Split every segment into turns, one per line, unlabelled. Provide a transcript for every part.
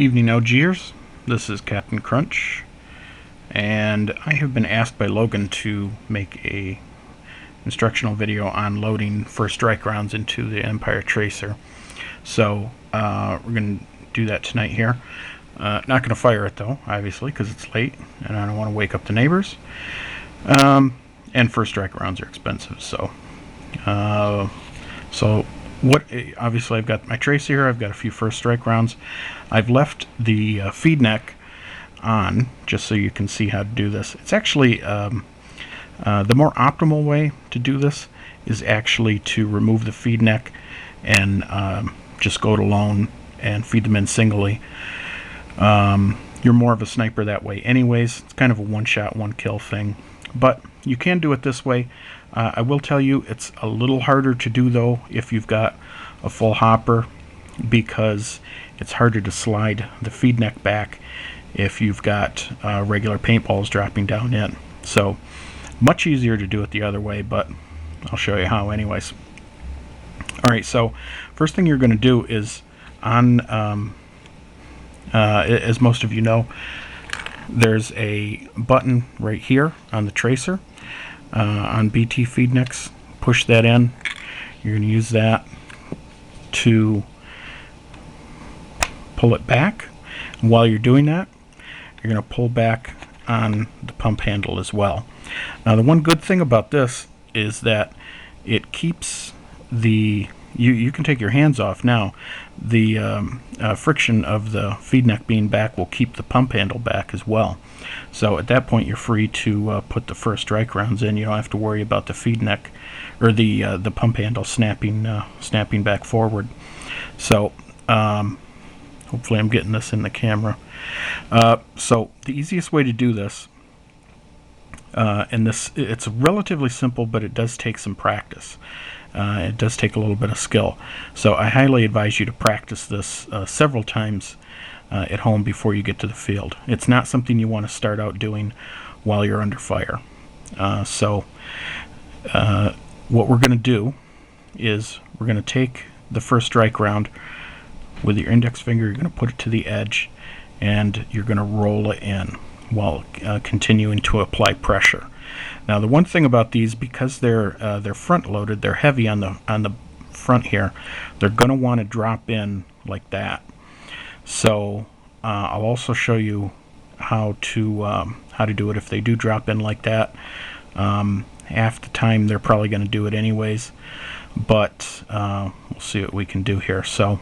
Evening OGers, this is Captain Crunch, and I have been asked by Logan to make a instructional video on loading first strike rounds into the Empire Trracer. So we're going to do that tonight here. Not going to fire it though, obviously, because it's late and I don't want to wake up the neighbors. And first strike rounds are expensive, so obviously I've got my Trracer here. I've got a few first strike rounds. I've left the feed neck on just so you can see how to do this. It's actually the more optimal way to do this is actually to remove the feed neck and just go it alone and feed them in singly. You're more of a sniper that way anyways. It's kind of a one-shot, one-kill thing, but you can do it this way. I will tell you it's a little harder to do though if you've got a full hopper, because it's harder to slide the feed neck back if you've got regular paintballs dropping down in. So much easier to do it the other way, but I'll show you how anyways. Alright, so first thing you're going to do is on as most of you know, there's a button right here on the Trracer on BT feed necks. Push that in. You're going to use that to pull it back. And while you're doing that, you're going to pull back on the pump handle as well. Now the one good thing about this is that it keeps the you can take your hands off now. The friction of the feed neck being back will keep the pump handle back as well. So at that point you're free to put the first strike rounds in. You don't have to worry about the feed neck or the pump handle snapping back forward. So hopefully I'm getting this in the camera. So the easiest way to do this, and it's relatively simple, but it does take some practice. It does take a little bit of skill. So I highly advise you to practice this several times at home before you get to the field. It's not something you want to start out doing while you're under fire. What we're going to do is we're going to take the first strike round with your index finger. You're going to put it to the edge and you're going to roll it in while continuing to apply pressure. Now the one thing about these, because they're front loaded, they're heavy on the front here, they're going to want to drop in like that. So I'll also show you how to do it if they do drop in like that. Half the time they're probably going to do it anyways, but we'll see what we can do here. So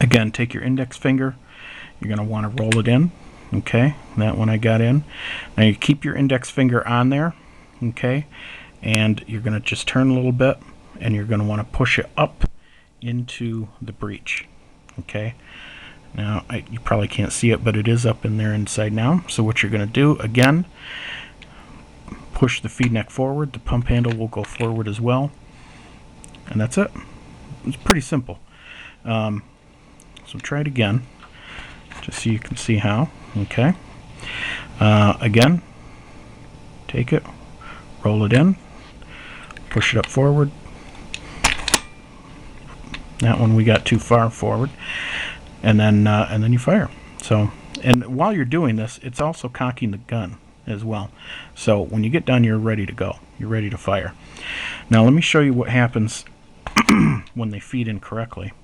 again, take your index finger, you're going to want to roll it in. Okay, that one I got in. Now you keep your index finger on there, okay, and you're going to just turn a little bit and you're going to want to push it up into the breech. Okay, now you probably can't see it, but it is up in there inside now. So what you're going to do, again, push the feed neck forward, the pump handle will go forward as well, and that's it. It's pretty simple. So try it again just so you can see how. Okay, again, take it, roll it in, push it up forward. That one we got too far forward, and then you fire. So, and while you're doing this, it's also cocking the gun as well. So when you get done, you're ready to go. You're ready to fire. Now let me show you what happens when they feed in correctly.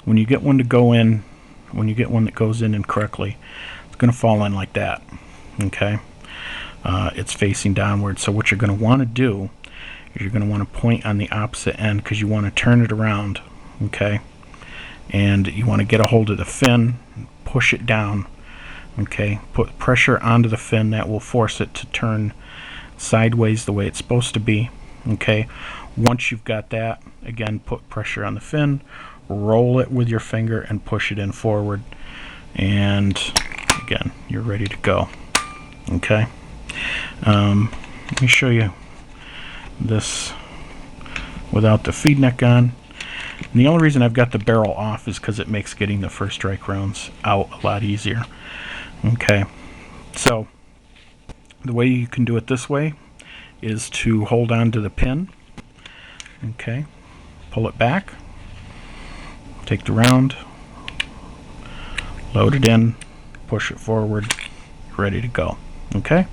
When you get one to go in, when you get one that goes in incorrectly, it's going to fall in like that. Okay, it's facing downward. So what you're going to want to do is you're going to want to point on the opposite end, because you want to turn it around. Okay, and you want to get a hold of the fin, push it down. Okay, put pressure onto the fin. That will force it to turn sideways the way it's supposed to be. Okay, once you've got that, again, put pressure on the fin, roll it with your finger and push it in forward, and again, you're ready to go. Okay, let me show you this without the feed neck on. And the only reason I've got the barrel off is because it makes getting the first strike rounds out a lot easier. Okay, so the way you can do it this way is to hold on to the pin. Okay, pull it back, take the round, load it in, push it forward, ready to go. Okay,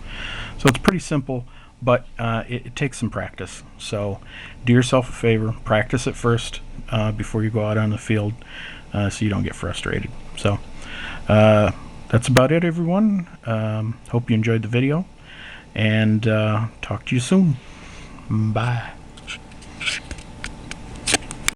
so it's pretty simple, but it takes some practice. So do yourself a favor, practice it first before you go out on the field, so you don't get frustrated. So that's about it, everyone. Hope you enjoyed the video, and talk to you soon. Bye.